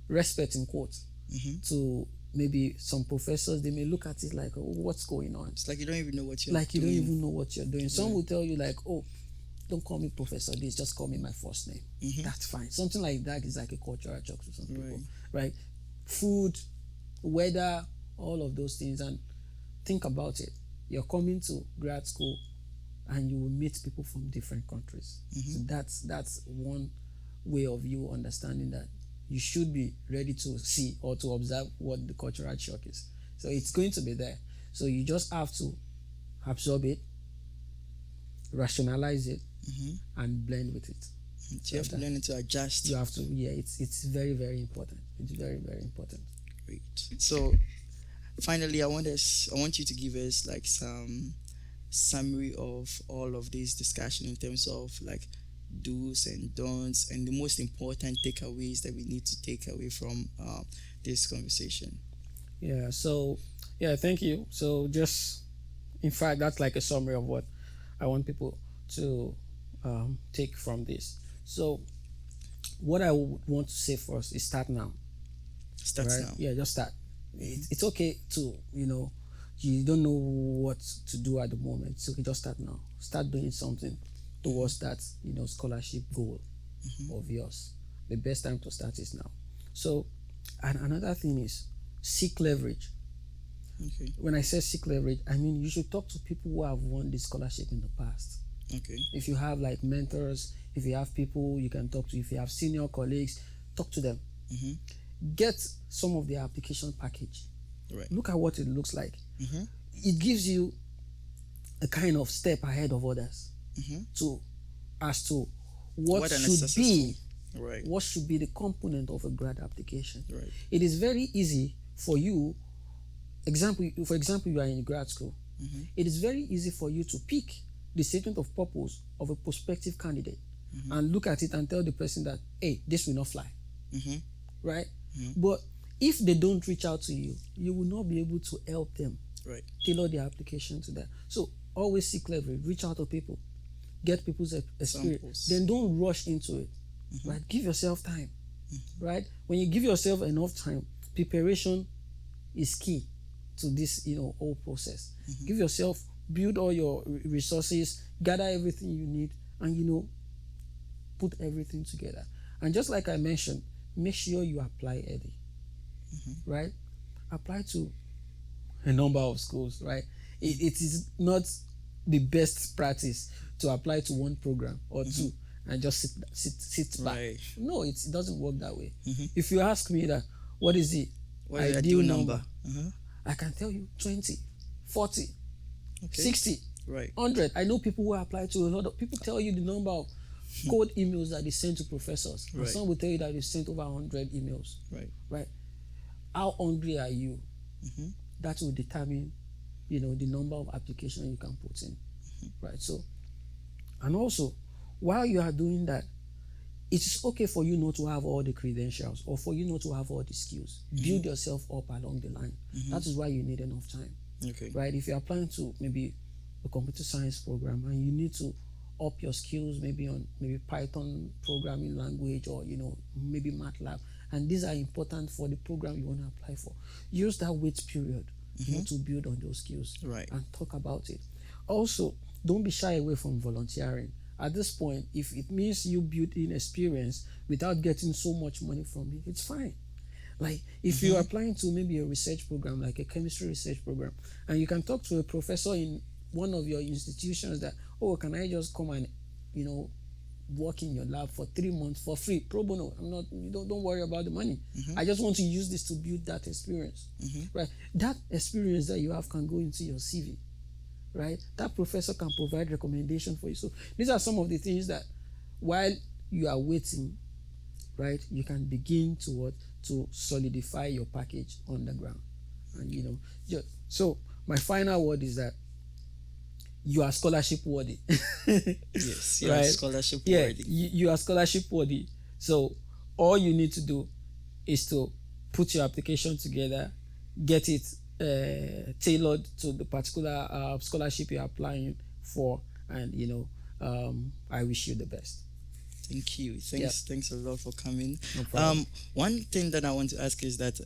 respect in quotes Mm-hmm. to maybe some professors, they may look at it like, oh, what's going on? It's like you don't even know what you're Like you don't doing. even know what you're doing. Some will tell you like, oh, don't call me Professor this, just call me my first name. That's fine. Something like that is like a cultural shock to some people, right? Food, weather, all of those things. And think about it. You're coming to grad school and you will meet people from different countries. So that's one way of you understanding that you should be ready to see or to observe what the cultural shock is. So it's going to be there. So you just have to absorb it, rationalize it, and blend with it. So you have to learn to adjust. You have to, yeah, it's very, very important. It's very, very important. Great. So finally, I want you to give us like some summary of all of this discussion in terms of like do's and don'ts and the most important takeaways that we need to take away from this conversation. Yeah. So, yeah, thank you. So just, in fact, that's like a summary of what I want people to take from this. So what I would want to say first is start now. Start Right? now. Yeah, just start. It's okay to, you don't know what to do at the moment. It's okay, just start now. Start doing something towards that, scholarship goal of yours. The best time to start is now. So, and another thing is seek leverage. Okay. When I say seek leverage, I mean you should talk to people who have won this scholarship in the past. Okay. If you have like mentors, if you have people you can talk to, if you have senior colleagues, talk to them. Get some of their application package. Right. Look at what it looks like. It gives you a kind of step ahead of others to as to what Right. what should be the component of a grad application. Right. It is very easy for you. For example, you are in grad school. It is very easy for you to pick the statement of purpose of a prospective candidate and look at it and tell the person that, hey, this will not fly. Right? But if they don't reach out to you, you will not be able to help them Right. tailor their application to that. So always seek leverage, reach out to people, get people's experience. Samples. Then don't rush into it. Right? Give yourself time. Right? When you give yourself enough time, preparation is key to this, whole process. Give yourself build all your resources, gather everything you need, and put everything together. And just like I mentioned, make sure you apply early, right? Apply to a number of schools, right? It is not the best practice to apply to one program or two and just sit back. Right. No, it doesn't work that way. If you ask me that, what is the What is your ideal ideal number? number? I can tell you 20, 40, Okay. 60, Right. 100. I know people who apply to a lot of people tell you the number of cold emails that they send to professors. And Right. some will tell you that they sent over 100 emails. Right. Right. How hungry are you? Mhm. That will determine, the number of applications you can put in. Right. So, and also, while you are doing that, it is okay for you not to have all the credentials or for you not to have all the skills. Build yourself up along the line. That is why you need enough time. Okay. Right? If you're applying to maybe a computer science program and you need to up your skills maybe on maybe Python programming language or maybe MATLAB, and these are important for the program you want to apply for. Use that wait period to build on those skills. Right. And talk about it. Also, don't be shy away from volunteering. At this point, if it means you build in experience without getting so much money from it, it's fine. Like if you're applying to maybe a research program, like a chemistry research program, and you can talk to a professor in one of your institutions that, oh, can I just come and, work in your lab for 3 months for free, pro bono? I'm not. Don't worry about the money. I just want to use this to build that experience, right? That experience that you have can go into your CV, right? That professor can provide recommendation for you. So these are some of the things that, while you are waiting, right, you can begin to solidify your package on the ground. And so my final word is that you are scholarship worthy. Yes, you are Right? scholarship Yeah, worthy. you are scholarship worthy. So all you need to do is to put your application together, get it tailored to the particular scholarship you're applying for, and I wish you the best. Thank you. Yeah. Thanks a lot for coming. No problem. One thing that I want to ask is that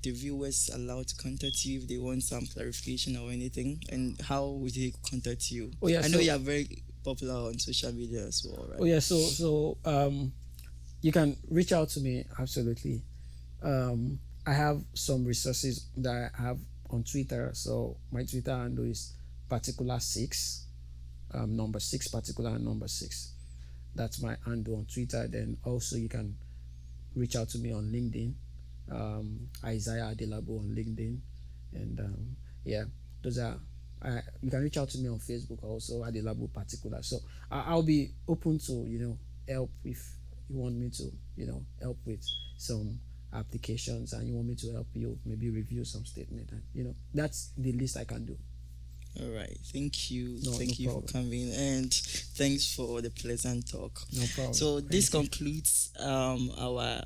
the viewers allowed to contact you if they want some clarification or anything, and how would they contact you? Oh yeah, I know so you are very popular on social media as well, right? oh yeah, so you can reach out to me absolutely. I have some resources that I have on Twitter. So my Twitter handle is particular six, number six, particular number six. That's my handle on Twitter. Then also you can reach out to me on LinkedIn, Isaiah Adelabu on LinkedIn, and yeah, those are. You can reach out to me on Facebook also, Adelabu particular. So I'll be open to help if you want me to help with some applications and you want me to help you maybe review some statement, and that's the least I can do. All right. Thank you. No Thank you for problem. coming, and thanks for the pleasant talk. No problem. So this Thank you. concludes our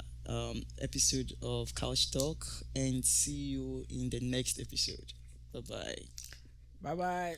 episode of Couch Talk, and see you in the next episode. Bye bye. Bye bye.